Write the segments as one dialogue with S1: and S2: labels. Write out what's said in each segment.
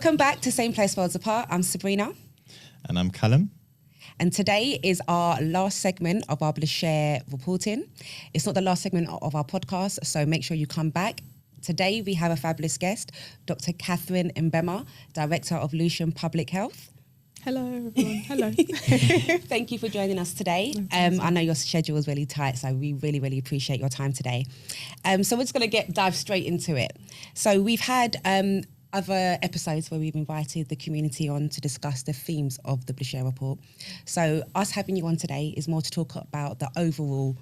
S1: Welcome back to Same Place Worlds Apart. I'm Sabrina.
S2: And I'm Callum.
S1: And today is our last segment of our BLACHIR reporting. It's not the last segment of our podcast, so make sure you come back. Today we have a fabulous guest, Dr. Catherine Mbema, Director of Lewisham Public Health.
S3: Hello, everyone. Hello.
S1: Thank you for joining us today. I know your schedule is really tight, so we really, really appreciate your time today. So we're just going to dive straight into it. So we've had other episodes where we've invited the community on to discuss the themes of the BLACHIR report. So us having you on today is more to talk about the overall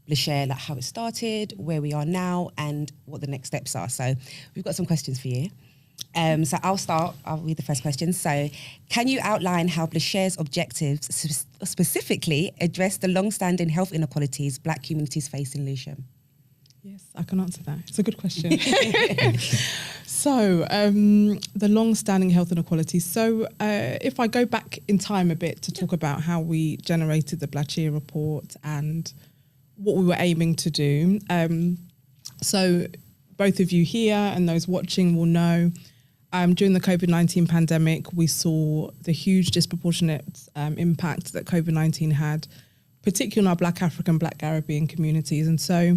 S1: BLACHIR, like how it started, where we are now, and what the next steps are. So we've got some questions for you. So I'll read the first question. So can you outline how BLACHIR's objectives specifically address the long-standing health inequalities Black communities face in Lewisham?
S3: Yes, I can answer that. It's a good question. So the long-standing health inequalities. So if I go back in time a bit to talk about how we generated the BLACHIR report and what we were aiming to do. So both of you here and those watching will know during the COVID-19 pandemic, we saw the huge disproportionate impact that COVID-19 had, particularly on our Black African, Black Caribbean communities. And so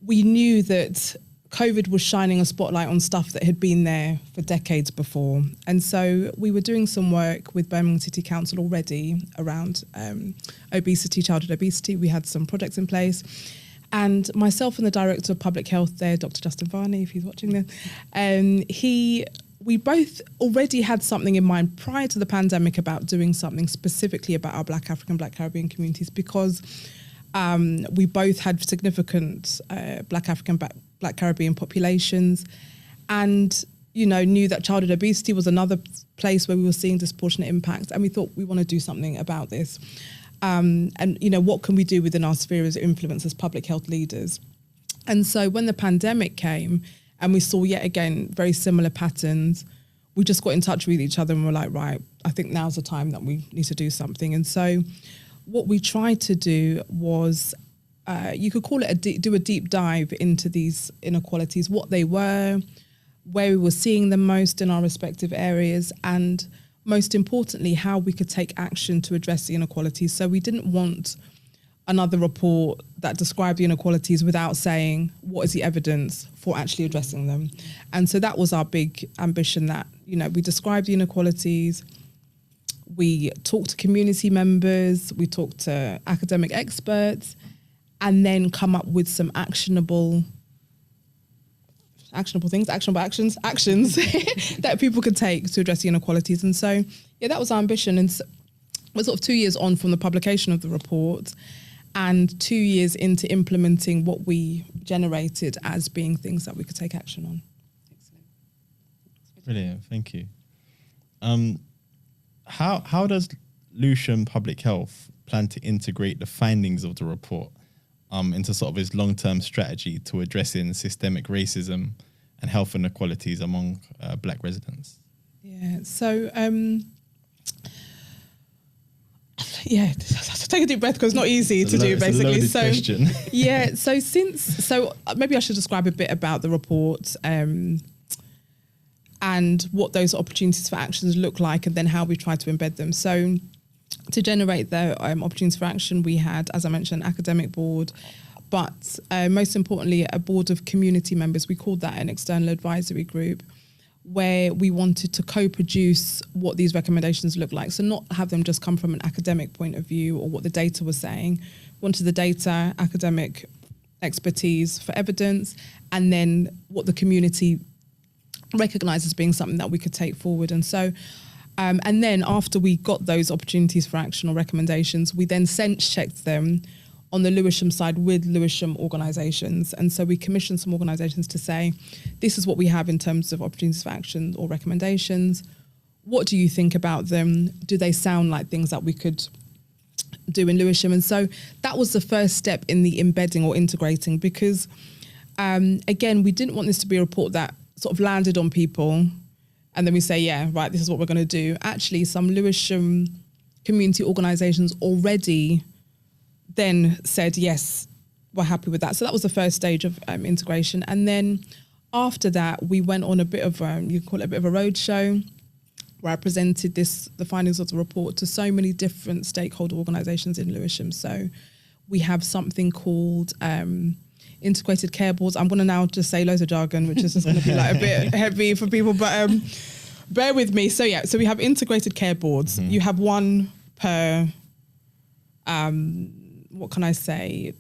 S3: we knew that COVID was shining a spotlight on stuff that had been there for decades before. And so we were doing some work with Birmingham City Council already around obesity, childhood obesity. We had some projects in place. And myself and the Director of Public Health there, Dr. Justin Varney, if he's watching this, we both already had something in mind prior to the pandemic about doing something specifically about our Black African, Black Caribbean communities, because we both had significant Black African, Black Caribbean populations, and knew that childhood obesity was another place where we were seeing disproportionate impacts, and we thought we want to do something about this. And what can we do within our spheres of influence as public health leaders? And so when the pandemic came and we saw yet again very similar patterns, we just got in touch with each other and were like, right, I think now's the time that we need to do something. And so what we tried to do was, you could call it do a deep dive into these inequalities, what they were, where we were seeing them most in our respective areas, and most importantly, how we could take action to address the inequalities. So we didn't want another report that described the inequalities without saying, what is the evidence for actually addressing them? And so that was our big ambition, that, we described the inequalities, we talked to community members, we talked to academic experts, and then come up with some actions that people could take to address the inequalities. And so, that was our ambition. And so we're sort of 2 years on from the publication of the report and 2 years into implementing what we generated as being things that we could take action on.
S1: Excellent.
S2: Brilliant, thank you. How does Lewisham Public Health plan to integrate the findings of the report into sort of its long-term strategy to addressing systemic racism and health inequalities among Black residents?
S3: Yeah, so take a deep breath because it's not easy to do, basically.
S2: It's a loaded question.
S3: So maybe I should describe a bit about the report and what those opportunities for actions look like, and then how we try to embed them. So to generate the opportunities for action, we had, as I mentioned, an academic board, but most importantly, a board of community members. We called that an external advisory group, where we wanted to co-produce what these recommendations look like. So not have them just come from an academic point of view or what the data was saying. Wanted the data, academic expertise for evidence, and then what the community recognised as being something that we could take forward. And so, and then after we got those opportunities for action or recommendations, we then sense-checked them on the Lewisham side with Lewisham organisations. And so we commissioned some organisations to say, this is what we have in terms of opportunities for action or recommendations. What do you think about them? Do they sound like things that we could do in Lewisham? And so that was the first step in the embedding or integrating, because again, we didn't want this to be a report that sort of landed on people and then we say, yeah, right, this is what we're going to do. Actually, some Lewisham community organisations already then said, yes, we're happy with that. So that was the first stage of integration. And then After that, we went on a bit of you call it a bit of a roadshow, where I presented the findings of the report to so many different stakeholder organisations in Lewisham. So we have something called integrated care boards. I'm going to now just say loads of jargon, which is just going to be like a bit heavy for people, but bear with me. So so we have integrated care boards. You have one per, what can I say,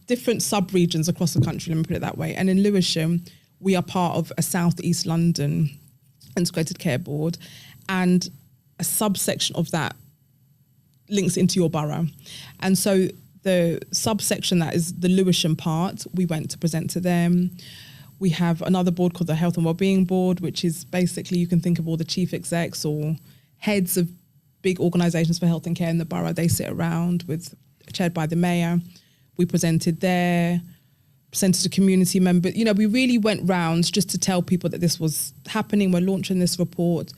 S3: different sub-regions across the country, let me put it that way. And in Lewisham, we are part of a South East London integrated care board, and a subsection of that links into your borough. And so the subsection that is the Lewisham part, we went to present to them. We have another board called the Health and Wellbeing Board, which is basically, you can think of all the chief execs or heads of big organisations for health and care in the borough. They sit around chaired by the mayor. We presented there, presented to community members. You know, we really went round just to tell people that this was happening. We're launching this report.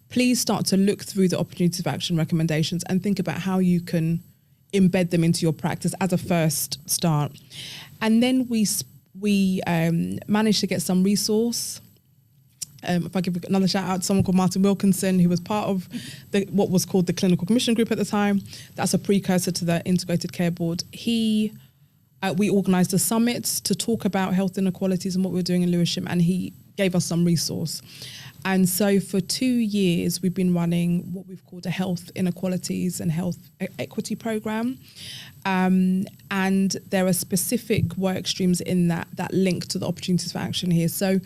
S3: Please start to look through the opportunities of action recommendations and think about how you can embed them into your practice as a first start. And then we managed to get some resource. If I give another shout out to someone called Martin Wilkinson, who was part of what was called the Clinical Commission Group at the time. That's a precursor to the Integrated Care Board. We organised a summit to talk about health inequalities and what we were doing in Lewisham, and he gave us some resource. And so for 2 years, we've been running what we've called a health inequalities and health equity programme. And there are specific work streams in that link to the opportunities for action here. So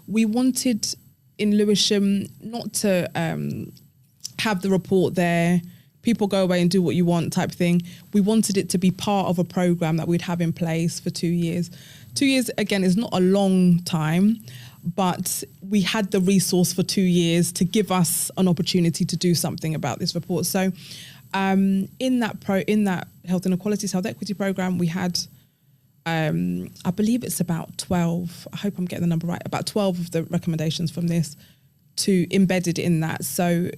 S3: we wanted in Lewisham not to have the report there, people go away and do what you want type thing. We wanted it to be part of a programme that we'd have in place for 2 years. 2 years, again, is not a long time, but we had the resource for 2 years to give us an opportunity to do something about this report. So in that health inequalities, health equity programme, we had, I believe it's about 12, I hope I'm getting the number right, about 12 of the recommendations from this embedded in that. So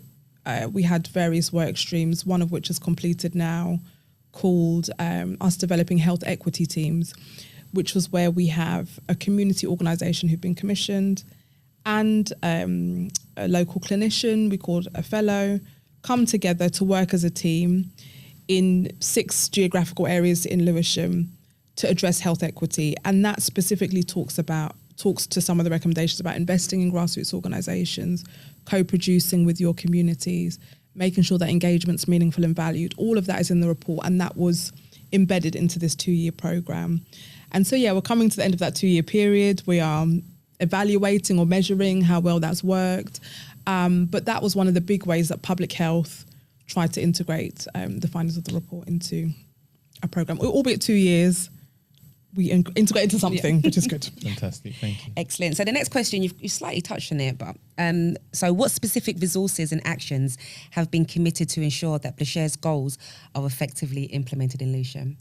S3: we had various work streams, one of which is completed now, called us developing health equity teams, which was where we have a community organisation who've been commissioned and a local clinician, we called a fellow, come together to work as a team in 6 geographical areas in Lewisham to address health equity. And that specifically talks to some of the recommendations about investing in grassroots organisations, co-producing with your communities, making sure that engagement's meaningful and valued. All of that is in the report, and that was embedded into this 2-year programme. And so, we're coming to the end of that 2-year period. We are evaluating or measuring how well that's worked. But that was one of the big ways that public health tried to integrate the findings of the report into a programme. Albeit 2 years, we integrate into something, which is good.
S2: Fantastic, thank you.
S1: Excellent. So the next question, you've slightly touched on it, but so what specific resources and actions have been committed to ensure that BLACHIR's goals are effectively implemented in Lewisham?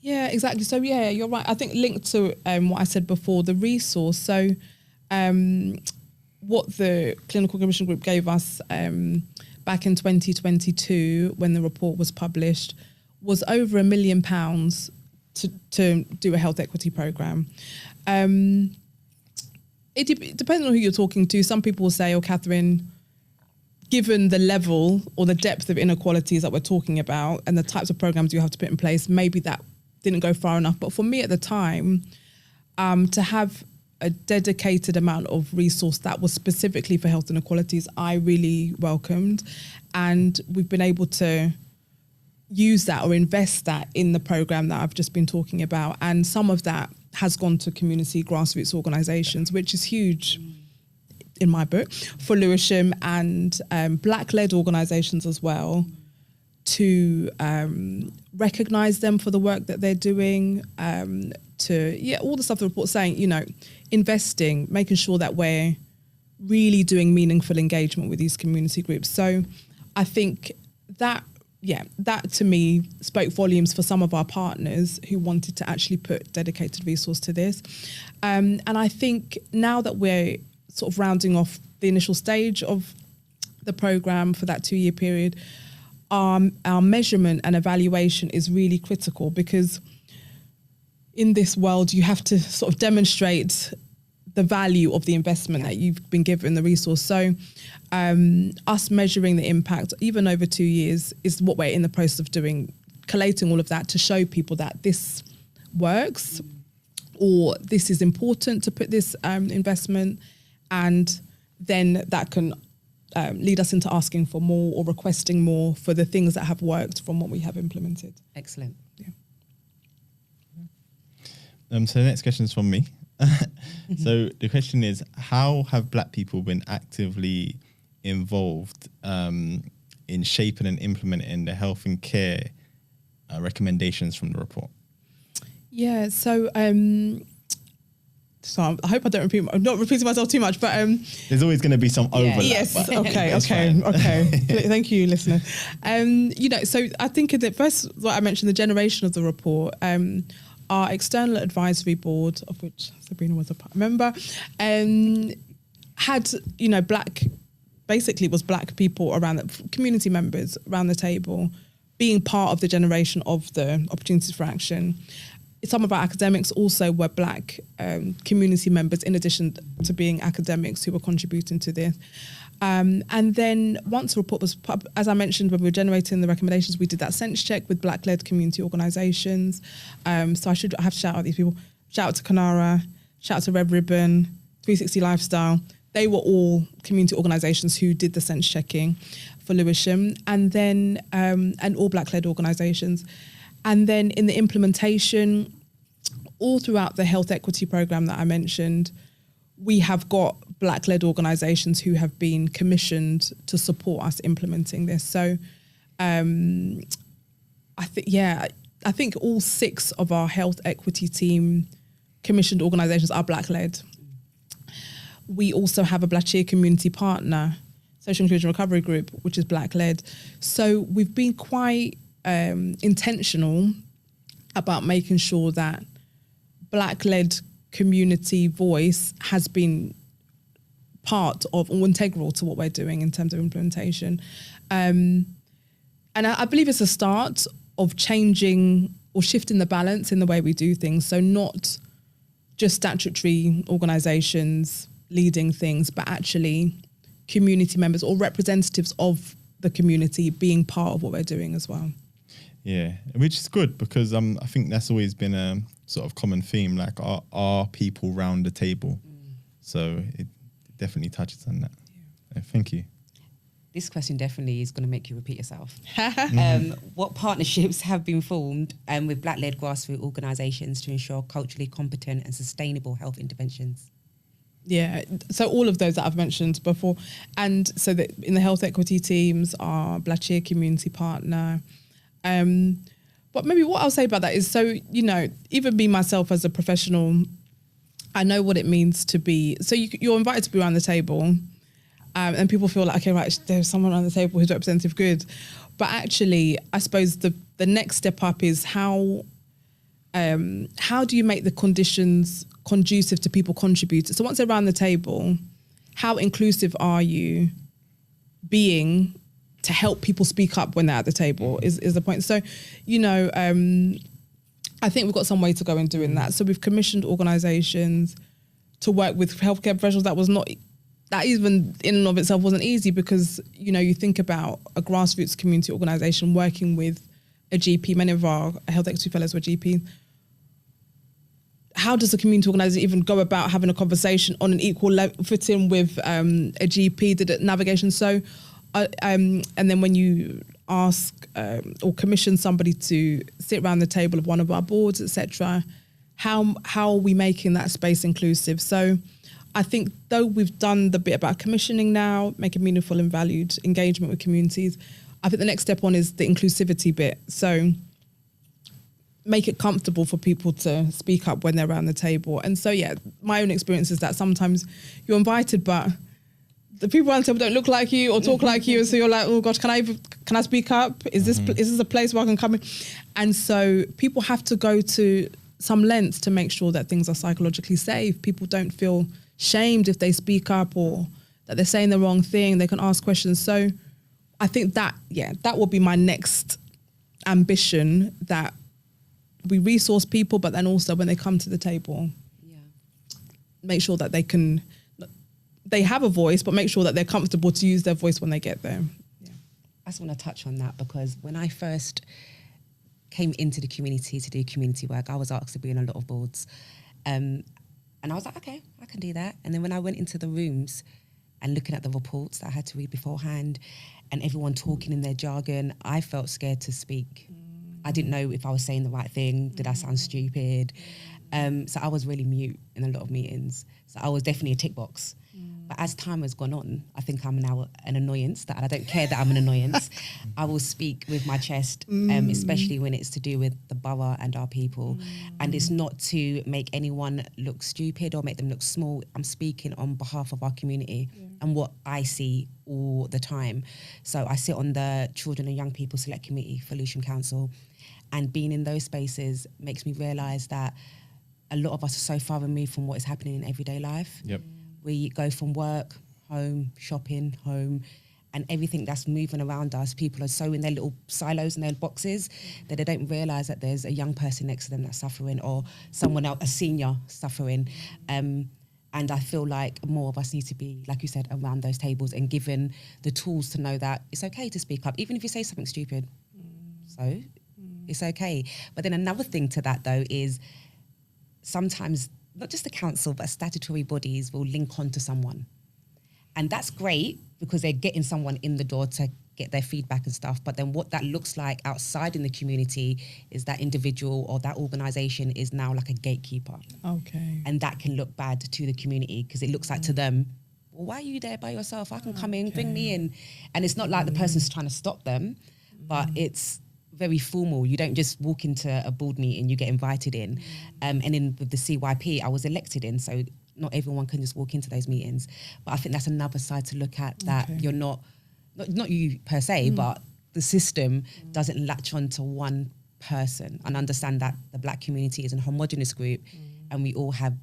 S3: Yeah, exactly. So you're right. I think linked to what I said before, the resource. So what the Clinical Commission Group gave us back in 2022, when the report was published, was over £1 million to do a health equity programme. It depends on who you're talking to. Some people will say, oh, Catherine, given the level or the depth of inequalities that we're talking about and the types of programmes you have to put in place, maybe that didn't go far enough. But for me at the time, to have a dedicated amount of resource that was specifically for health inequalities, I really welcomed. And we've been able to use that or invest that in the programme that I've just been talking about. And some of that has gone to community grassroots organisations, which is huge in my book, for Lewisham, and Black-led organisations as well, to recognise them for the work that they're doing, all the stuff the report's saying, investing, making sure that we're really doing meaningful engagement with these community groups. So I think that to me spoke volumes for some of our partners who wanted to actually put dedicated resource to this. And I think now that we're sort of rounding off the initial stage of the programme for that 2-year period, our measurement and evaluation is really critical, because in this world you have to sort of demonstrate the value of the investment that you've been given, the resource. So us measuring the impact, even over 2 years, is what we're in the process of doing, collating all of that to show people that this works, or this is important to put this investment, and then that can lead us into asking for more or requesting more for the things that have worked from what we have implemented.
S1: Excellent.
S3: Yeah.
S2: So the next question is from me. So the question is, how have Black people been actively involved in shaping and implementing the health and care recommendations from the report?
S3: Yeah, so so I hope I don't repeat. I'm not repeating myself too much, but
S2: there's always going to be some overlap.
S3: Yes.
S2: but
S3: Okay.
S2: it's fine.
S3: Thank you, listener. So I think in the first, what I mentioned, the generation of the report, our external advisory board, of which Sabrina was a member, had Black people around community members around the table, being part of the generation of the opportunities for action. Some of our academics also were Black community members, in addition to being academics who were contributing to this. And then once the report was, as I mentioned, when we were generating the recommendations, we did that sense check with Black-led community organisations. So I have to shout out these people. Shout out to Kanara, shout out to Red Ribbon, 360 Lifestyle. They were all community organisations who did the sense checking for Lewisham, and then and all Black-led organisations. And then in the implementation, all throughout the health equity programme that I mentioned, we have got Black-led organisations who have been commissioned to support us implementing this. So I think all 6 of our health equity team commissioned organisations are Black-led. We also have a BLACHIR community partner, Social Inclusion Recovery Group, which is Black-led. So we've been quite intentional about making sure that Black-led community voice has been part of or integral to what we're doing in terms of implementation. And I believe it's a start of changing or shifting the balance in the way we do things. So not just statutory organisations leading things, but actually community members or representatives of the community being part of what we're doing as well.
S2: Yeah, which is good, because I think that's always been a sort of common theme, like are people round the table? So it definitely touches on that. Yeah. Thank you.
S1: This question definitely is going to make you repeat yourself. What partnerships have been formed with Black-led grassroots organisations to ensure culturally competent and sustainable health interventions?
S3: Yeah, so all of those that I've mentioned before. And so that in the health equity teams, our BLACHIR community partner. But maybe what I'll say about that is, so, even me myself as a professional, I know what it means to be, so you're invited to be around the table, and people feel like, okay, right, there's someone around the table who's representative, good. But actually, I suppose the next step up is how do you make the conditions conducive to people contributing? So once they're around the table, how inclusive are you being to help people speak up when they're at the table is the point. So, I think we've got some way to go in doing that. So we've commissioned organisations to work with healthcare professionals. That even in and of itself wasn't easy, because, you think about a grassroots community organisation working with a GP. Many of our health equity fellows were GP. How does a community organisation even go about having a conversation on an equal footing with a GP? Did it navigation? So, and then when you ask or commission somebody to sit around the table of one of our boards, etc., how are we making that space inclusive? So I think, though we've done the bit about commissioning now, making meaningful and valued engagement with communities, I think the next step on is the inclusivity bit. So make it comfortable for people to speak up when they're around the table. And so, yeah, my own experience is that sometimes you're invited, but the people around the table don't look like you or talk like you, so you're like, oh gosh, can I speak up? Is this a place where I can come in? And so people have to go to some lengths to make sure that things are psychologically safe. People don't feel shamed if they speak up or that they're saying the wrong thing. They can ask questions. So I think that will be my next ambition, that we resource people, but then also when they come to the table, make sure that they have a voice, but make sure that they're comfortable to use their voice when they get there. Yeah.
S1: I just want to touch on that because when I first came into the community to do community work, I was asked to be on a lot of boards. And I was like, okay, I can do that. And then when I went into the rooms and looking at the reports that I had to read beforehand and everyone talking in their jargon, I felt scared to speak. I didn't know if I was saying the right thing. Did I sound stupid? So I was really mute in a lot of meetings. So I was definitely a tick box. But as time has gone on, I think I'm now an annoyance, that I don't care that I'm an annoyance. I will speak with my chest, especially when it's to do with the borough and our people. And it's not to make anyone look stupid or make them look small. I'm speaking on behalf of our community and what I see all the time. So I sit on the Children and Young People Select Committee for Lewisham Council, and being in those spaces makes me realise that a lot of us are so far removed from what is happening in everyday life.
S2: Yep.
S1: We go from work, home, shopping, home, and everything that's moving around us. People are so in their little silos and their boxes that they don't realise that there's a young person next to them that's suffering, or someone else, a senior, suffering. And I feel like more of us need to be, like you said, around those tables and given the tools to know that it's okay to speak up, even if you say something stupid. So it's okay. But then another thing to that, though, is sometimes not just the council, but statutory bodies will link on to someone. And that's great because they're getting someone in the door to get their feedback and stuff. But then what that looks like outside in the community is that individual or that organisation is now like a gatekeeper.
S3: Okay.
S1: And that can look bad to the community because it looks like to them, well, why are you there by yourself? I can come in, bring me in. And it's not like the person's trying to stop them, but it's very formal. You don't just walk into a board meeting, you get invited in. And in with the CYP, I was elected in, so not everyone can just walk into those meetings. But I think that's another side to look at, that you're not you per se, but the system doesn't latch on to one person, and understand that the Black community is a homogenous group and we all have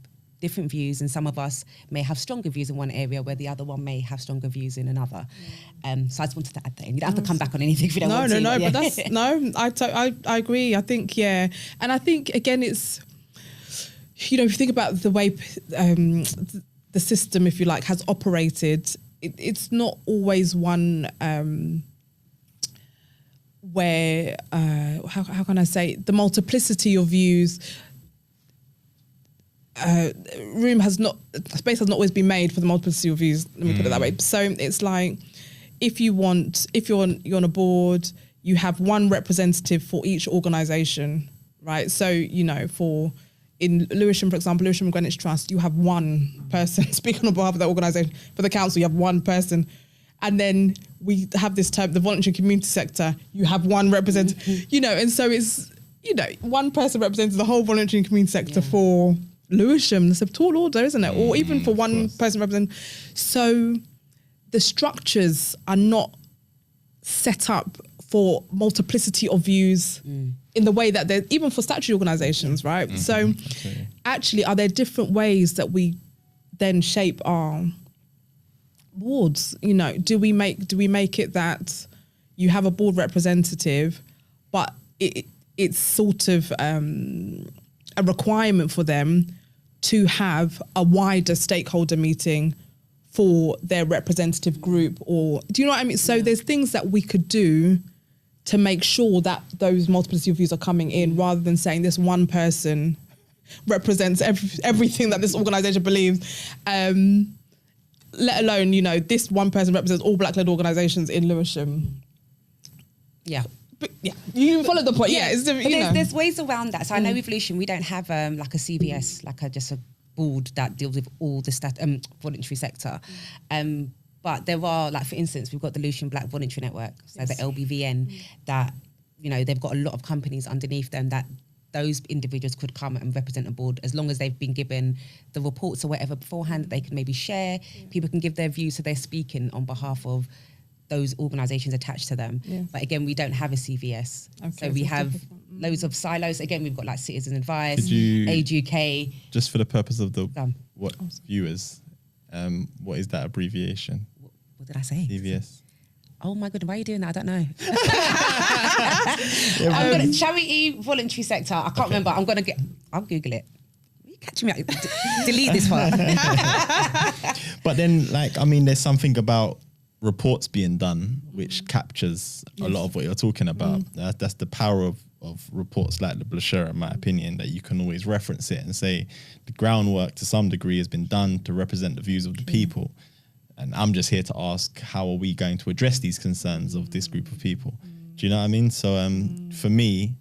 S1: different views, and some of us may have stronger views in one area where the other one may have stronger views in another. So I just wanted to add that in. You don't have to come back on anything if you don't want to.
S3: No, but that's, I agree. I think, and I think, again, it's, if you think about the way the system, if you like, has operated, it's not always one where, how can I say, the multiplicity of views, space has not always been made for the multiplicity of views, let me put it that way. So it's like, if you're on a board, you have one representative for each organisation, right? So, in Lewisham, for example, Lewisham and Greenwich Trust, you have one person speaking on behalf of that organisation. For the council, you have one person. And then we have this term, the voluntary community sector, you have one representative, and so it's, one person represents the whole voluntary and community sector for Lewisham. That's a tall order, isn't it? Or even for one person representing. So the structures are not set up for multiplicity of views in the way that they're, even for statutory organisations, right? So actually, are there different ways that we then shape our boards? Do we make it that you have a board representative, but it's sort of a requirement for them to have a wider stakeholder meeting for their representative group? Or do you know what I mean? So there's things that we could do to make sure that those multiplicity of views are coming in, rather than saying this one person represents everything that this organisation believes, let alone, this one person represents all Black-led organisations in Lewisham.
S1: Yeah.
S3: But you follow the point.
S1: There's ways around that. So I know with Lewisham, we don't have like a CVS, like just a board that deals with all the voluntary sector. But there are, like, for instance, we've got the Lewisham Black Voluntary Network, so the LBVN, that, they've got a lot of companies underneath them that those individuals could come and represent a board, as long as they've been given the reports or whatever beforehand that they can maybe share. People can give their views, so they're speaking on behalf of those organisations attached to them. But again, we don't have a CVS. So we have loads of silos. Again, we've got like Citizen Advice, Age UK.
S2: Just for the purpose of the viewers, what is that abbreviation?
S1: What did I say?
S2: CVS.
S1: Oh my God, why are you doing that? I don't know. Charity voluntary sector. I can't remember. I'll Google it. catch me out. Delete this part.
S2: But then, like, I mean, there's something about reports being done which captures a lot of what you're talking about. That's the power of reports like the BLACHIR, in my opinion, that you can always reference it and say the groundwork to some degree has been done to represent the views of the people. And I'm just here to ask, how are we going to address these concerns of this group of people? Do you know what I mean? So for me,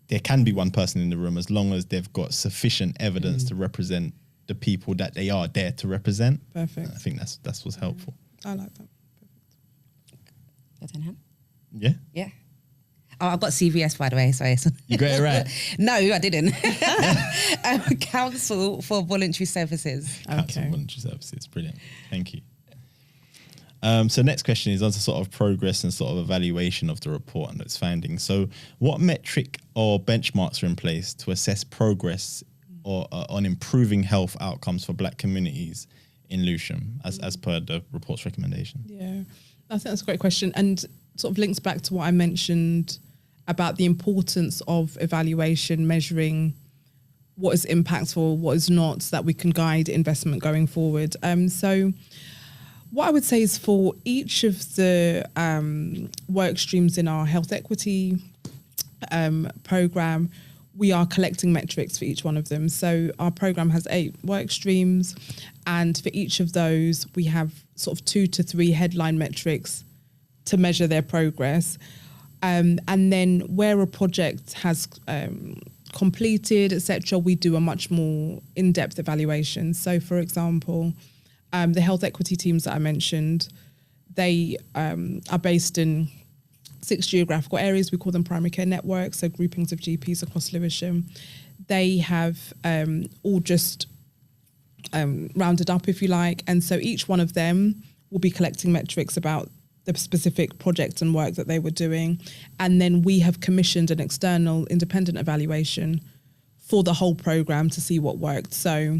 S2: there can be one person in the room as long as they've got sufficient evidence to represent the people that they are there to represent.
S3: Perfect.
S2: I think that's what's helpful.
S3: I like that.
S2: Yeah?
S1: Yeah. Oh, I've got CVS, by the way. Sorry.
S2: You got it right.
S1: No, I didn't. Council for Voluntary Services.
S2: Council for Voluntary Services. Brilliant. Thank you. So next question is on to sort of progress and sort of evaluation of the report and its findings. So what metric or benchmarks are in place to assess progress or on improving health outcomes for Black communities in Lewisham as per the report's recommendation?
S3: Yeah, I think that's a great question, and sort of links back to what I mentioned about the importance of evaluation, measuring what is impactful, what is not, so that we can guide investment going forward. So what I would say is for each of the work streams in our health equity programme, we are collecting metrics for each one of them. So our programme has 8 work streams, and for each of those, we have sort of 2 to 3 headline metrics to measure their progress. And then where a project has completed, etc., we do a much more in-depth evaluation. So, for example, the health equity teams that I mentioned, they are based in 6 geographical areas. We call them primary care networks, so groupings of GPs across Lewisham. They have all just rounded up, if you like, and so each one of them will be collecting metrics about the specific projects and work that they were doing. And then we have commissioned an external independent evaluation for the whole programme to see what worked. So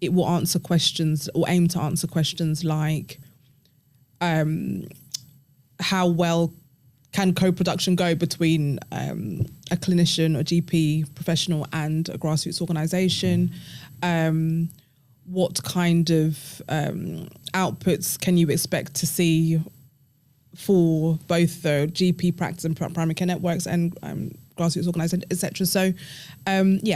S3: it will answer questions or aim to answer questions like how well can co-production go between a clinician or GP professional and a grassroots organisation? What kind of outputs can you expect to see for both the GP practice and primary care networks and grassroots organisations, etc. So,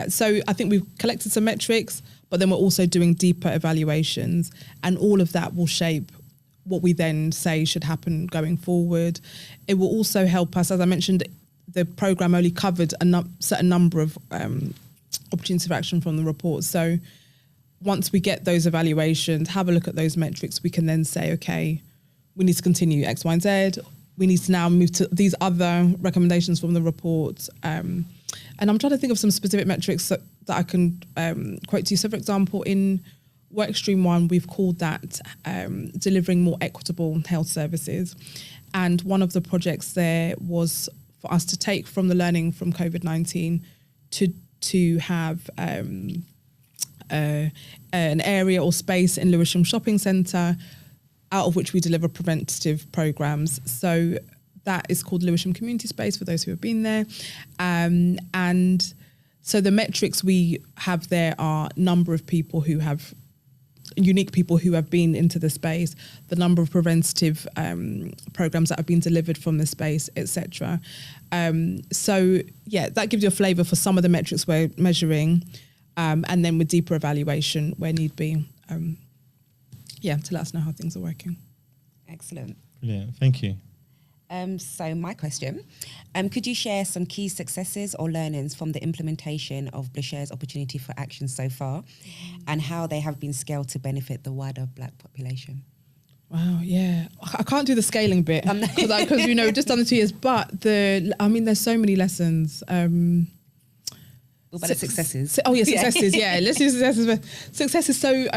S3: so I think we've collected some metrics, but then we're also doing deeper evaluations, and all of that will shape what we then say should happen going forward. It will also help us, as I mentioned, the programme only covered a certain number of opportunities of action from the report. So once we get those evaluations, have a look at those metrics, we can then say, okay, we need to continue X, Y, and Z. We need to now move to these other recommendations from the report. And I'm trying to think of some specific metrics that I can quote to you. So, for example, in Workstream 1, we've called that delivering more equitable health services. And one of the projects there was for us to take from the learning from COVID-19 to have an area or space in Lewisham Shopping Centre, out of which we deliver preventative programmes. So that is called Lewisham Community Space for those who have been there. And so the metrics we have there are number of people who have, unique people who have been into the space, the number of preventative programmes that have been delivered from the space, etc. So yeah, that gives you a flavour for some of the metrics we're measuring, and then with deeper evaluation where need be. To let us know how things are working.
S1: Excellent.
S2: Yeah, thank you.
S1: So my question, could you share some key successes or learnings from the implementation of BLACHIR's opportunity for action so far, and how they have been scaled to benefit the wider Black population?
S3: Wow, yeah. I can't do the scaling bit because we've just done the 2 years, but there's so many lessons.
S1: What about the successes?
S3: Successes, yeah. Let's do successes. Successes, so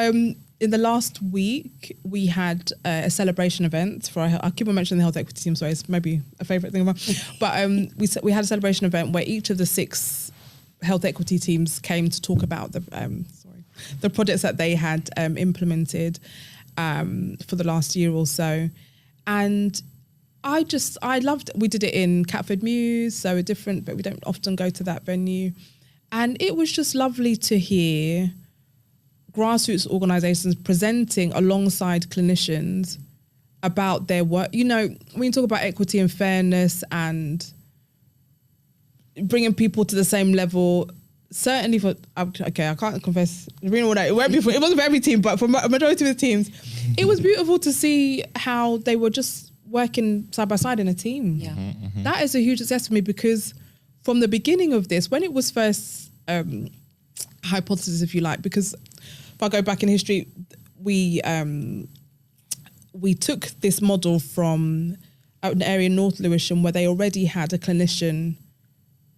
S3: in the last week, we had a celebration event for I keep on mentioning the health equity team, so it's maybe a favourite thing of mine. But we had a celebration event where each of the 6 health equity teams came to talk about the projects that they had implemented for the last year or so. And I loved, we did it in Catford Mews, so but we don't often go to that venue. And it was just lovely to hear grassroots organisations presenting alongside clinicians about their work. You know, when you talk about equity and fairness and bringing people to the same level, certainly for, okay, I can't confess, it wasn't for every team, but for a majority of the teams, it was beautiful to see how they were just working side by side in a team.
S1: Yeah.
S3: That is a huge success for me, because from the beginning of this, when it was first hypothesis, if you like, because if I go back in history, we took this model from an area in North Lewisham where they already had a clinician,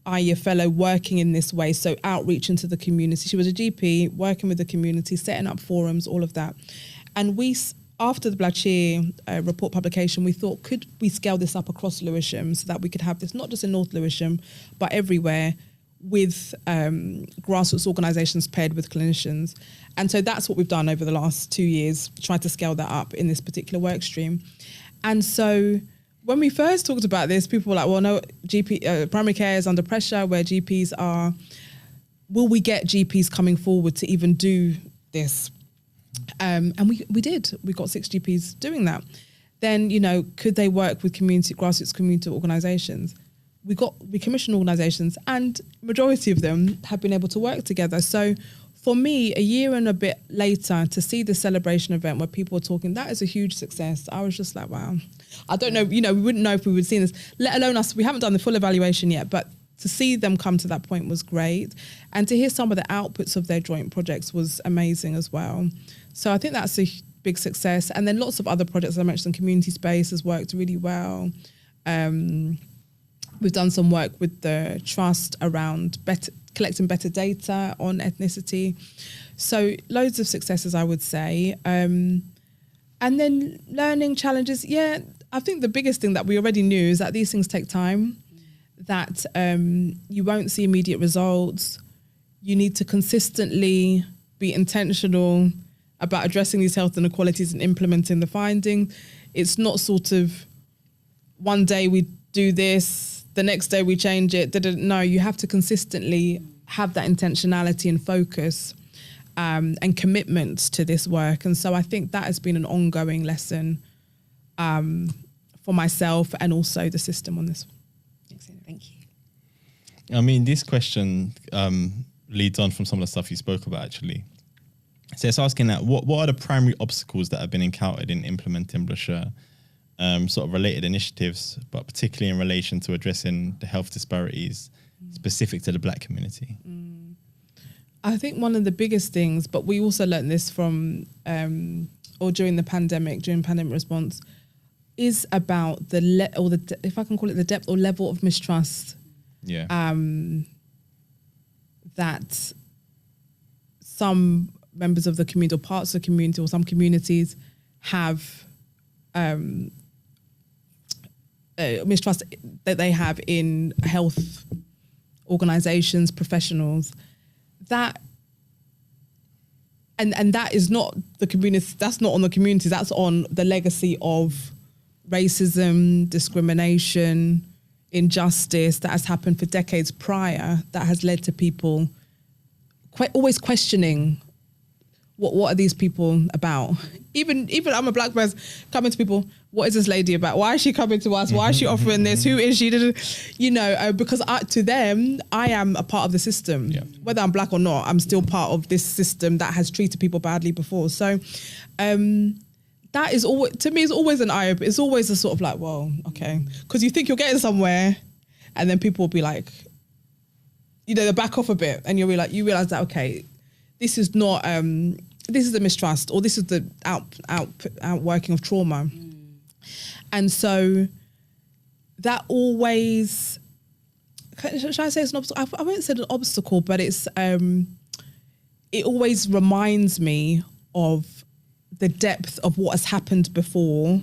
S3: i.e. a fellow, working in this way, so outreach into the community. She was a GP working with the community, setting up forums, all of that. And we, after the BLACHIR report publication, we thought, could we scale this up across Lewisham so that we could have this not just in North Lewisham, but everywhere, with grassroots organisations paired with clinicians. And so that's what we've done over the last 2 years, tried to scale that up in this particular work stream. And so when we first talked about this, people were like, well, no, primary care is under pressure where GPs are. Will we get GPs coming forward to even do this? And we did. We got 6 GPs doing that. Then, you know, could they work with grassroots community organisations? We commissioned organisations, and majority of them have been able to work together. So for me, a year and a bit later, to see the celebration event where people were talking, that is a huge success. I was just like, wow. I don't know, you know, we wouldn't know if we would see this, let alone us. We haven't done the full evaluation yet, but to see them come to that point was great. And to hear some of the outputs of their joint projects was amazing as well. So I think that's a big success. And then lots of other projects, as I mentioned, community space has worked really well. We've done some work with the trust around collecting better data on ethnicity. So loads of successes, I would say. And then learning challenges. Yeah, I think the biggest thing that we already knew is that these things take time, that you won't see immediate results. You need to consistently be intentional about addressing these health inequalities and implementing the findings. It's not sort of one day we do this, the next day we change it. No, you have to consistently have that intentionality and focus and commitment to this work. And so I think that has been an ongoing lesson for myself and also the system on this.
S1: Excellent, thank you.
S2: I mean, this question leads on from some of the stuff you spoke about, actually. So it's asking that what are the primary obstacles that have been encountered in implementing BLACHIR? Sort of related initiatives, but particularly in relation to addressing the health disparities specific to the Black community?
S3: I think one of the biggest things, but we also learned this from, or during pandemic response, is about if I can call it the depth or level of mistrust.
S2: Yeah.
S3: That some members of the community or parts of the community or some communities have mistrust that they have in health organisations, professionals, that and that is not the community. That's not on the community. That's on the legacy of racism, discrimination, injustice that has happened for decades prior. That has led to people always questioning what are these people about. Even I'm a Black person coming to people, what is this lady about? Why is she coming to us? Why is she offering this? Who is she? You know, because to them, I am a part of the system. Yeah. Whether I'm Black or not, I'm still part of this system that has treated people badly before. So that is always, to me, is always an eye opener. It's always a sort of like, well, okay. Because you think you're getting somewhere and then people will be like, you know, they back off a bit and you realize that, okay, this is not, this is the mistrust, or this is the outworking of trauma. And so that always, should I say it's an obstacle? I won't say an obstacle, but it's, it always reminds me of the depth of what has happened before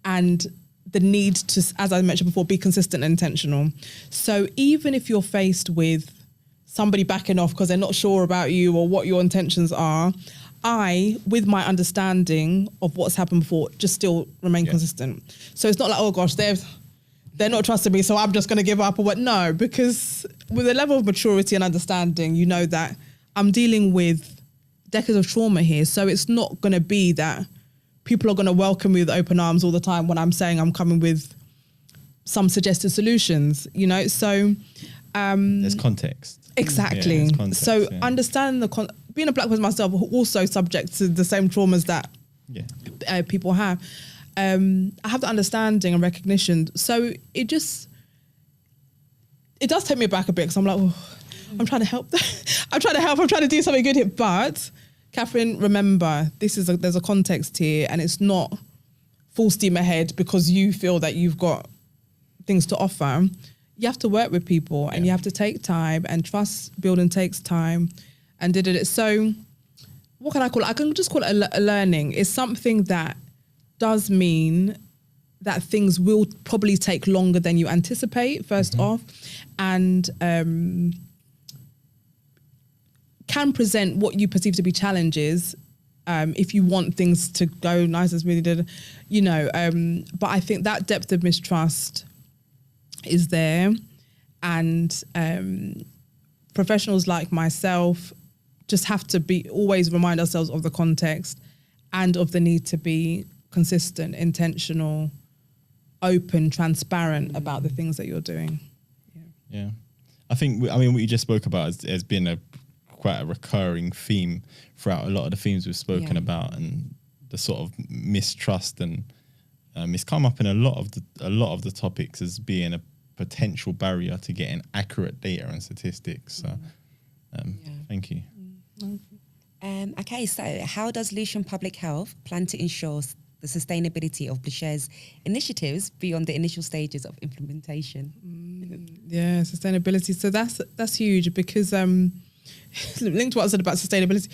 S3: and the need to, as I mentioned before, be consistent and intentional. So even if you're faced with somebody backing off because they're not sure about you or what your intentions are, I, with my understanding of what's happened before, just still remain consistent. So it's not like, oh gosh, they're not trusting me, so I'm just going to give up or what? No, because with a level of maturity and understanding, you know that I'm dealing with decades of trauma here. So it's not going to be that people are going to welcome me with open arms all the time when I'm saying I'm coming with some suggested solutions, you know? So
S2: there's context.
S3: Exactly.
S2: Yeah, there's context,
S3: so understanding being a black person myself, also subject to the same traumas that people have. I have the understanding and recognition. So it does take me back a bit because I'm like, I'm trying to help. I'm trying to do something good here. But Catherine, remember, there's a context here, and it's not full steam ahead because you feel that you've got things to offer. You have to work with people and you have to take time, and trust building takes time, and did it. So what can I call it? I can just call it a learning. It's something that does mean that things will probably take longer than you anticipate, first off, and can present what you perceive to be challenges if you want things to go nice as really did, you know. But I think that depth of mistrust is there, and professionals like myself just have to always remind ourselves of the context and of the need to be consistent, intentional, open, transparent about the things that you're doing.
S2: Yeah. I think, what you just spoke about has been quite a recurring theme throughout a lot of the themes we've spoken about, and the sort of mistrust, and it's come up in a lot of the topics as being a potential barrier to getting accurate data and statistics. So thank you.
S1: Okay, so how does Lewisham Public Health plan to ensure the sustainability of BLACHIR's initiatives beyond the initial stages of implementation?
S3: Yeah, sustainability. So that's huge, because linked to what I said about sustainability,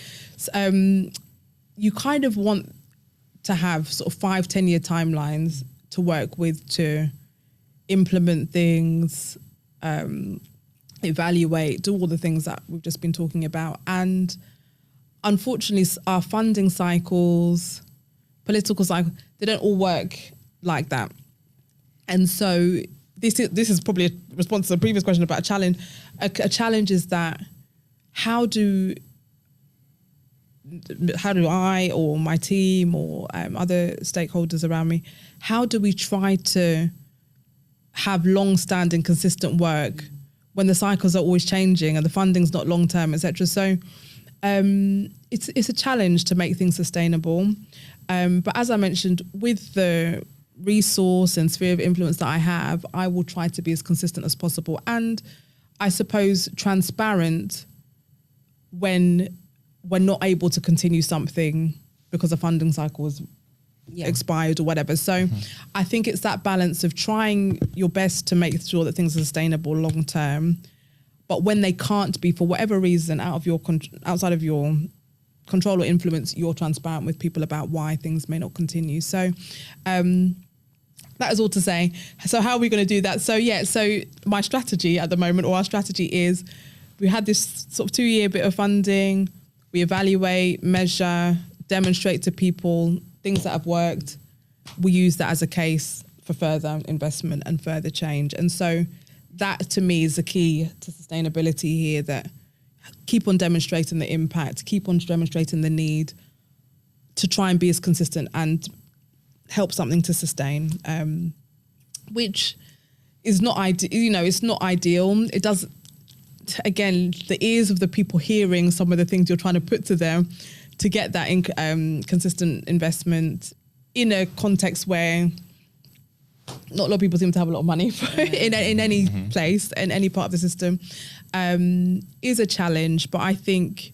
S3: you kind of want to have sort of 5-10 year timelines to work with, to implement things, evaluate, do all the things that we've just been talking about. And unfortunately, our funding cycles, political cycles, they don't all work like that. And so this is probably a response to the previous question about a challenge. A challenge is that how do I or my team or other stakeholders around me, how do we try to have long-standing, consistent work when the cycles are always changing and the funding's not long-term, etc.? So it's a challenge to make things sustainable. But as I mentioned, with the resource and sphere of influence that I have, I will try to be as consistent as possible. And I suppose transparent when we're not able to continue something because the funding cycle is expired or whatever. So I think it's that balance of trying your best to make sure that things are sustainable long term, but when they can't be for whatever reason outside of your control or influence, you're transparent with people about why things may not continue. So that is all to say. So how are we going to do that? So my strategy at the moment, or our strategy, is we had this sort of 2-year bit of funding. We evaluate, measure, demonstrate to people things that have worked. We use that as a case for further investment and further change. And so that, to me, is the key to sustainability here, that keep on demonstrating the impact, keep on demonstrating the need to try and be as consistent and help something to sustain, which is not ideal. You know, it's not ideal. It does, again, the ears of the people hearing some of the things you're trying to put to them to get that consistent investment in a context where not a lot of people seem to have a lot of money in any place, in any part of the system, is a challenge. But I think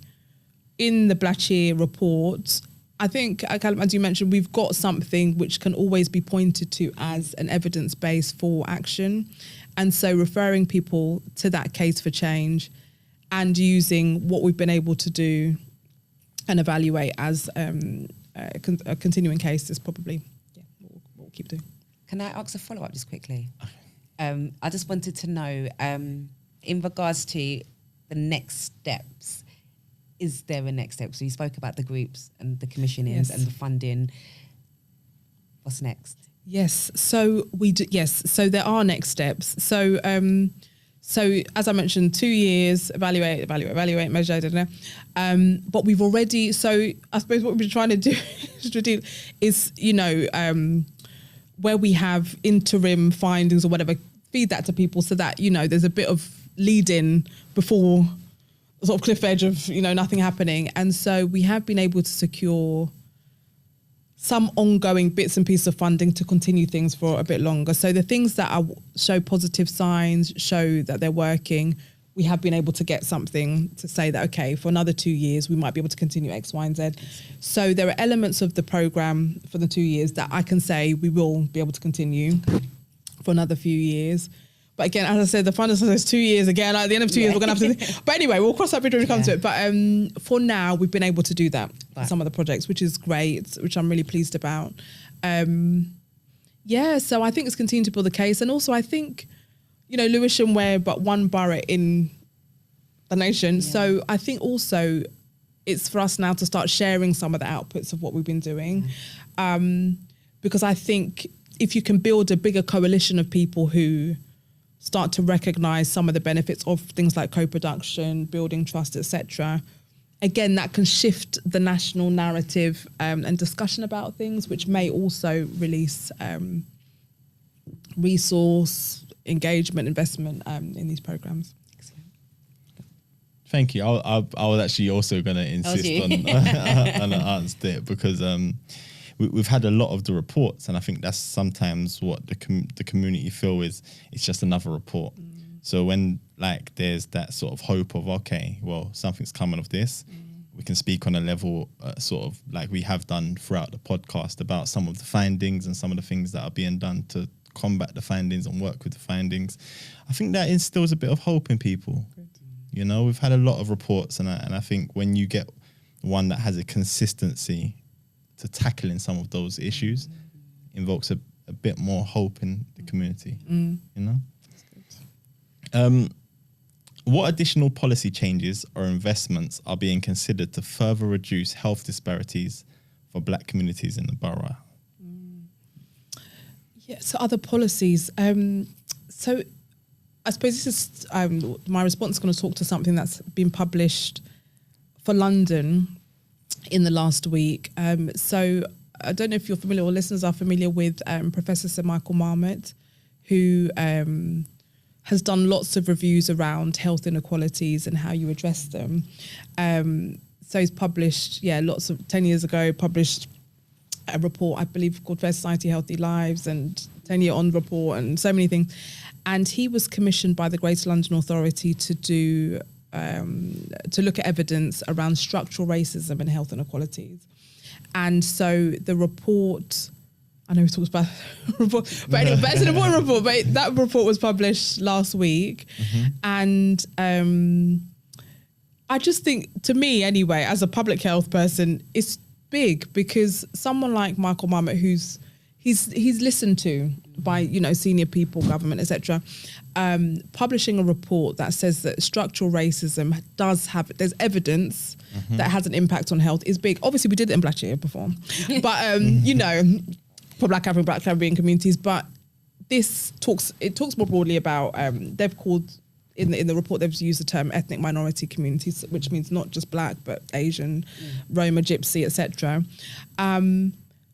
S3: in the BLACHIR report, I think, Callum, as you mentioned, we've got something which can always be pointed to as an evidence base for action. And so referring people to that case for change and using what we've been able to do and evaluate as a continuing case is probably what we'll keep doing.
S1: Can I ask a follow-up just quickly? I just wanted to know, in regards to the next steps, is there a next step? So you spoke about the groups and the commissionings and the funding. What's next?
S3: Yes. So we do. Yes. So there are next steps. So as I mentioned, 2 years, evaluate, measure, but we've already, so I suppose what we've been trying to do is, where we have interim findings or whatever, feed that to people so that, there's a bit of lead in before sort of cliff edge of, nothing happening. And so we have been able to secure some ongoing bits and pieces of funding to continue things for a bit longer. So the things that show positive signs, show that they're working, we have been able to get something to say that, okay, for another 2 years, we might be able to continue X, Y, and Z. So there are elements of the programme for the 2 years that I can say we will be able to continue for another few years. But again, as I said, the funding says 2 years again. At the end of 2 years, we're going to have to... But anyway, we'll cross that bridge when we come to it. But for now, we've been able to do that for some of the projects, which is great, which I'm really pleased about. So I think it's continuing to build the case. And also, I think, Lewisham, we're but one borough in the nation. Yeah. So I think also it's for us now to start sharing some of the outputs of what we've been doing. Because I think if you can build a bigger coalition of people who start to recognise some of the benefits of things like co-production, building trust, etc. Again, that can shift the national narrative and discussion about things, which may also release resource, engagement, investment in these programmes.
S2: Thank you. I was actually also going to insist on an answer there because we've had a lot of the reports, and I think that's sometimes what the community feel is it's just another report. So when there's that sort of hope of, okay, well, something's coming of this, we can speak on a level sort of like we have done throughout the podcast about some of the findings and some of the things that are being done to combat the findings and work with the findings. I think that instills a bit of hope in people. Good. We've had a lot of reports, and I think when you get one that has a consistency to tackling some of those issues, invokes a bit more hope in the community, What additional policy changes or investments are being considered to further reduce health disparities for Black communities in the borough?
S3: Yeah, so other policies. So I suppose this is, my response is going to talk to something that's been published for London in the last week. So I don't know if you're familiar or listeners are familiar with Professor Sir Michael Marmot, who has done lots of reviews around health inequalities and how you address them. So he's published, 10 years ago, published a report, I believe, called Fair Society, Healthy Lives, and 10-year on report, and so many things. And he was commissioned by the Greater London Authority to do to look at evidence around structural racism and health inequalities. And so the report, I know we talked about the report, but anyway, it's an important report, but that report was published last week. And I just think, to me anyway, as a public health person, it's big because someone like Michael Marmot, he's listened to by, senior people, government, etc., publishing a report that says that structural racism there's evidence that has an impact on health is big. Obviously, we did it in BLACHIR before, but, for Black Caribbean communities, but it talks more broadly about, they've called, in the report, they've used the term ethnic minority communities, which means not just Black, but Asian, Roma, Gypsy, etc.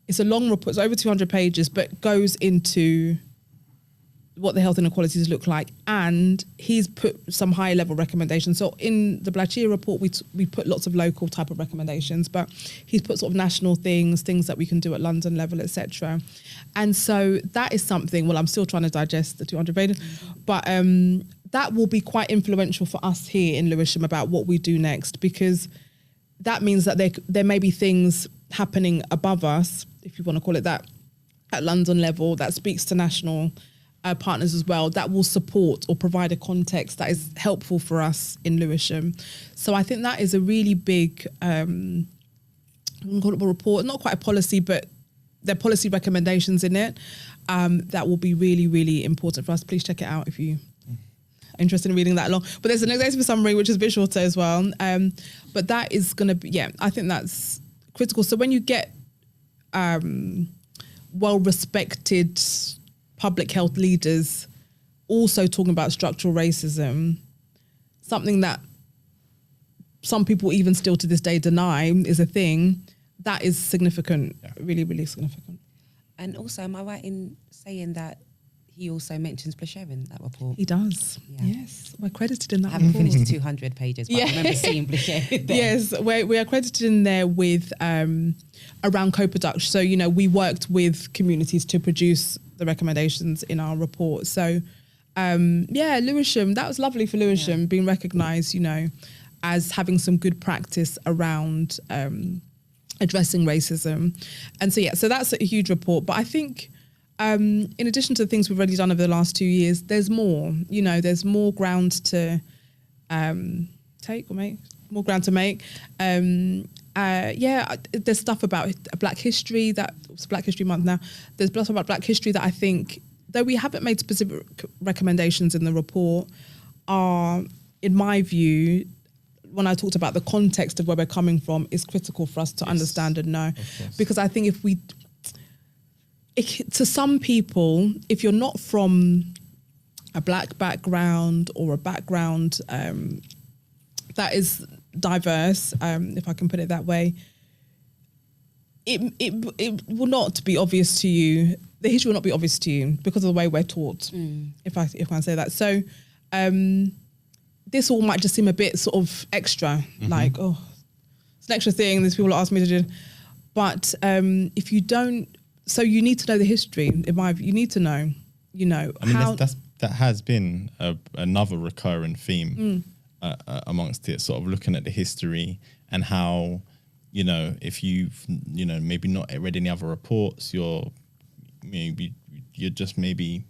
S3: It's a long report, it's over 200 pages, but goes into what the health inequalities look like, and he's put some high level recommendations. So in the BLACHIR report, we put lots of local type of recommendations, but he's put sort of national things that we can do at London level, etc. And so that is something, well, I'm still trying to digest the 200 pages, but that will be quite influential for us here in Lewisham about what we do next, because that means that there may be things happening above us, if you want to call it that, at London level, that speaks to national partners as well, that will support or provide a context that is helpful for us in Lewisham. So I think that is a really big report, not quite a policy, but there are policy recommendations in it that will be really, really important for us. Please check it out if you are interested in reading that long. But there's an executive summary, which is a bit shorter as well. But that is going to be, I think that's critical. So when you get well-respected public health leaders also talking about structural racism, something that some people even still to this day deny is a thing, that is significant, really, really significant.
S1: And also, am I right in saying that he also mentions BLACHIR in that report?
S3: He does, yes. We're credited in that
S1: I haven't
S3: report.
S1: finished the 200 pages, but I remember seeing BLACHIR there.
S3: Yes, we're credited in there with around co-production. So, you know, we worked with communities to produce the recommendations in our report. So, Lewisham, that was lovely for Lewisham, being recognised, you know, as having some good practice around addressing racism. And so that's a huge report. But I think in addition to the things we've already done over the last 2 years, there's more, you know, there's more ground to make. There's stuff about Black history, it's Black History Month now. There's stuff about Black history that I think, though we haven't made specific recommendations in the report, are, in my view, when I talked about the context of where we're coming from, is critical for us to understand and know. Because I think to some people, if you're not from a Black background or a background that is diverse, if I can put it that way, it will not be obvious to you. The history will not be obvious to you because of the way we're taught, if I can say that. So this all might just seem a bit sort of extra, like, oh, it's an extra thing, these people ask me to do. But if you don't, so you need to know the history. You need to know, you know,
S2: I mean, that has been another recurring theme amongst it, sort of looking at the history and how, you know, if you've, you know, maybe not read any other reports, you're just maybe,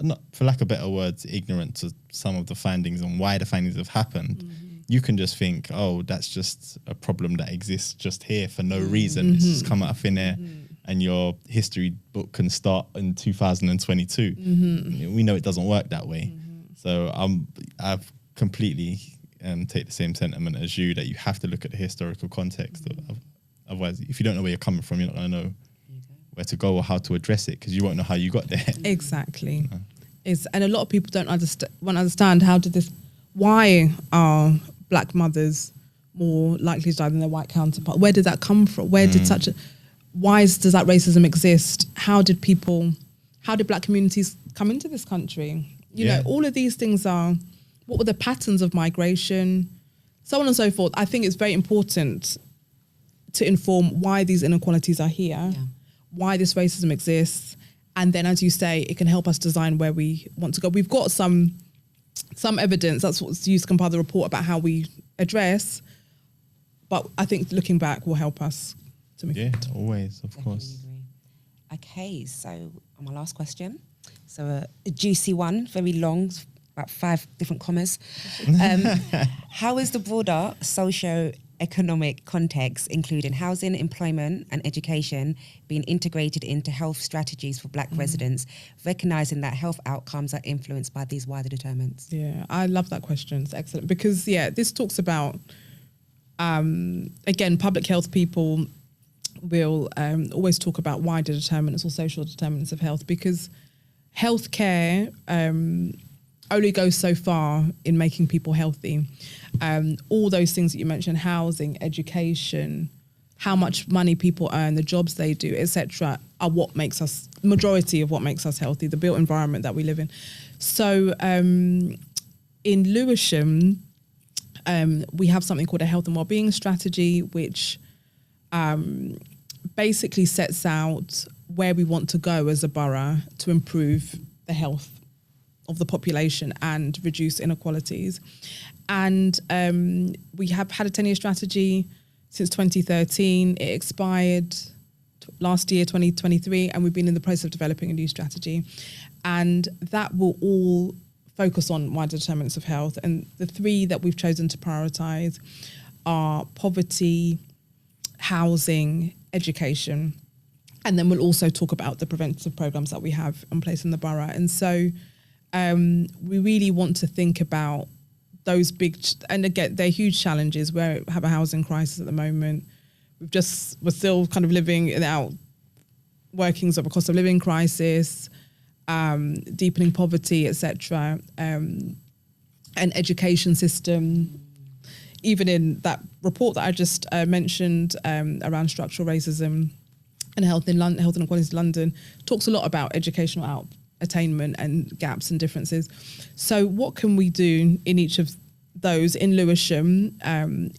S2: not, for lack of better words, ignorant to some of the findings and why the findings have happened. You can just think, oh, that's just a problem that exists just here for no reason. It's just come out of thin air. And your history book can start in 2022. We know it doesn't work that way. So I've completely take the same sentiment as you, that you have to look at the historical context. Otherwise, if you don't know where you're coming from, you're not going to know where to go or how to address it, because you won't know how you got there.
S3: Exactly. And a lot of people won't understand why are Black mothers more likely to die than their white counterpart? Where did that come from? Where did why does that racism exist? How did Black communities come into this country? You know, all of these things what were the patterns of migration, so on and so forth. I think it's very important to inform why these inequalities are here, why this racism exists, and then, as you say, it can help us design where we want to go. We've got some evidence, that's what's used to compile the report, about how we address, but I think looking back will help us to move forward.
S2: Always, of course.
S1: Okay, so on my last question, so a juicy one, very long, about 5 different commas. How is the broader socio-economic context, including housing, employment and education, being integrated into health strategies for Black residents, recognising that health outcomes are influenced by these wider determinants? Yeah,
S3: I love that question. It's excellent because, this talks about, again, public health people will always talk about wider determinants or social determinants of health, because healthcare only goes so far in making people healthy. All those things that you mentioned, housing, education, how much money people earn, the jobs they do, etc., are what makes us, majority of what makes us healthy, the built environment that we live in. So in Lewisham, we have something called a health and wellbeing strategy, which basically sets out where we want to go as a borough to improve the health of the population and reduce inequalities. And we have had a 10-year strategy since 2013. It expired last year, 2023, and we've been in the process of developing a new strategy. And that will all focus on wider determinants of health. And the 3 that we've chosen to prioritise are poverty, housing, education. And then we'll also talk about the preventative programmes that we have in place in the borough. And so we really want to think about those big, and again, they're huge challenges. We have a housing crisis at the moment. We're still kind of living it out workings of a cost of living crisis, deepening poverty, etc., an education system. Even in that report that I just mentioned around structural racism and health inequalities in London, talks a lot about educational attainment and gaps and differences. So what can we do in each of those in Lewisham,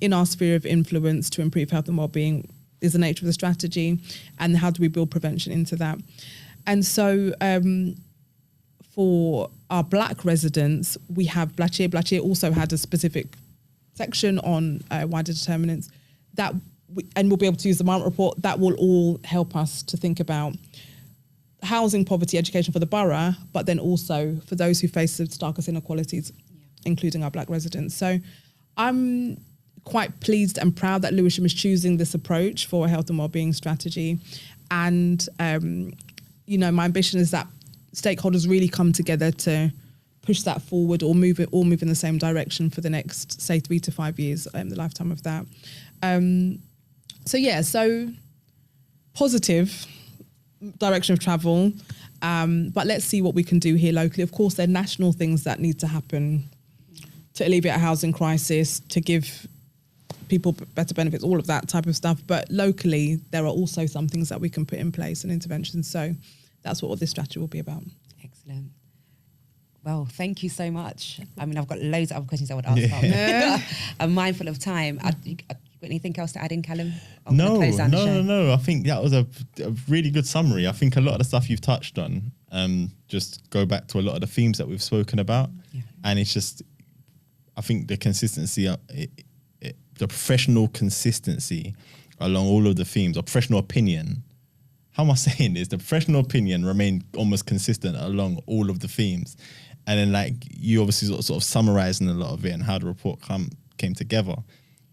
S3: in our sphere of influence to improve health and wellbeing is the nature of the strategy, and how do we build prevention into that? And so for our Black residents, we have BLACHIR. BLACHIR also had a specific section on wider determinants and we'll be able to use the Marmot report. That will all help us to think about housing, poverty, education for the borough, but then also for those who face the starkest inequalities, including our Black residents. So I'm quite pleased and proud that Lewisham is choosing this approach for a health and wellbeing strategy. And, my ambition is that stakeholders really come together to push that forward or move in the same direction for the next, say, 3 to 5 years, the lifetime of that. So positive direction of travel, but let's see what we can do here locally. Of course, there are national things that need to happen to alleviate a housing crisis, to give people better benefits, all of that type of stuff. But locally, there are also some things that we can put in place and interventions. So that's what this strategy will be about.
S1: Excellent. Well, thank you so much. I mean, I've got loads of other questions I would ask. But I'm mindful of time. You got anything else to add in, Callum?
S2: No. I think that was a really good summary. I think a lot of the stuff you've touched on just go back to a lot of the themes that we've spoken about. Yeah. And it's just, I think the consistency, the professional consistency along all of the themes, or professional opinion. How am I saying this? The professional opinion remained almost consistent along all of the themes. And then like you obviously sort of summarizing a lot of it and how the report came together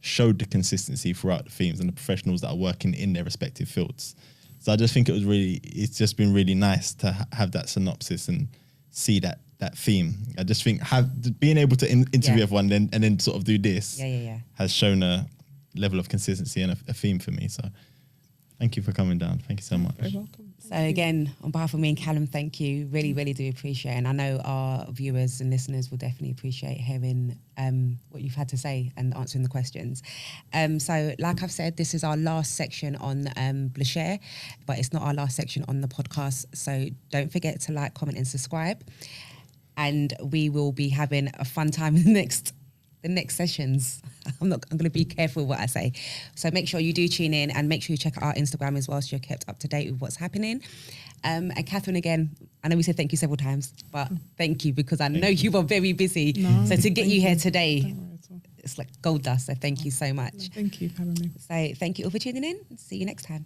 S2: showed the consistency throughout the themes and the professionals that are working in their respective fields. So I just think it's just been really nice to have that synopsis and see that theme. I just think being able to interview everyone and then sort of do this has shown a level of consistency and a theme for me. So thank you for coming down. Thank you so much.
S3: Very welcome.
S1: So again, on behalf of me and Callum, thank you. Really, really do appreciate it. And I know our viewers and listeners will definitely appreciate hearing what you've had to say and answering the questions. So like I've said, this is our last section on BLACHIR, but it's not our last section on the podcast. So don't forget to like, comment and subscribe. And we will be having a fun time in the next sessions. I'm going to be careful with what I say. So make sure you do tune in and make sure you check out our Instagram as well so you're kept up to date with what's happening. And Catherine, again, I know we said thank you several times, but thank you because I know you were very busy. No, so to get you here today, it's like gold dust. So thank you so much.
S3: Thank you for having me.
S1: So thank you all for tuning in. See you next time.